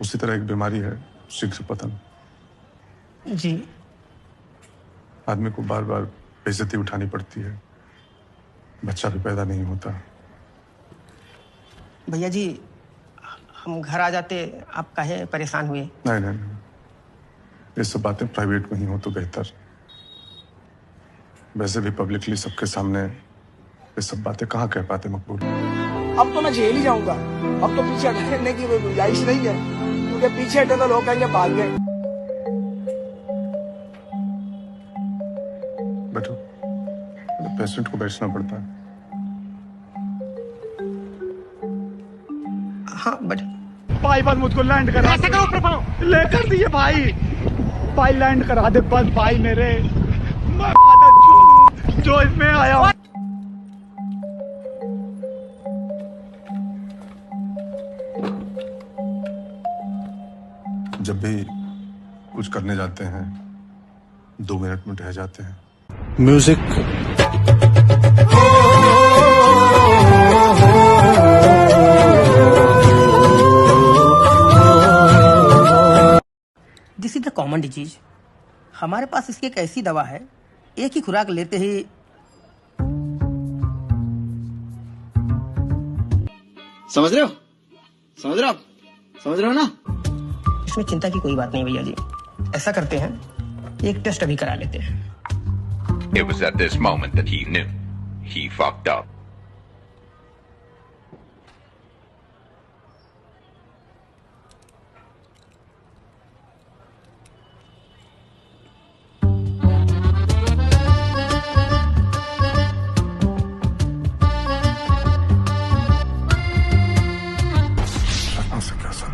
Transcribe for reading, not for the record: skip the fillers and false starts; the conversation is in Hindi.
उसी तरह एक बीमारी है शीघ्र पतन। जी। आदमी को बार बार बेइज्जती उठानी पड़ती है, बच्चा भी पैदा नहीं होता। भैया जी, हम घर आ जाते, आप काहे परेशान हुए? नहीं नहीं नहीं, ये सब बातें प्राइवेट में ही हो तो बेहतर। वैसे भी पब्लिकली सबके सामने ये सब बातें कहाँ कह पाते मकबूल। अब तो मैं जेल ही जाऊंगा। अब तो पीछे हटने की कोई गुंजाइश नहीं है, क्योंकि पीछे हटे तो लोग कहेंगे भाग गए। बैठो, पेशेंट को बैठना पड़ता है। हाँ बट भाई बस मुझको लैंड करा। ऐसा करो प्रभाव लेकर दिए भाई। भाई लैंड करा दे बस भाई मेरे। मैं जो इसमें आया हूँ। जब भी कुछ करने जाते हैं 2 मिनट में ठहर जाते हैं। Music this is the common disease. हमारे पास इसकी एक ऐसी दवा है, एक ही खुराक लेते ही समझ रहे हो? समझ रहे हो? समझ रहे हो ना? इसमें चिंता की कोई बात नहीं भैया जी। ऐसा करते हैं, एक टेस्ट अभी करा लेते हैं। It was at this moment that he knew he fucked up. से क्या सर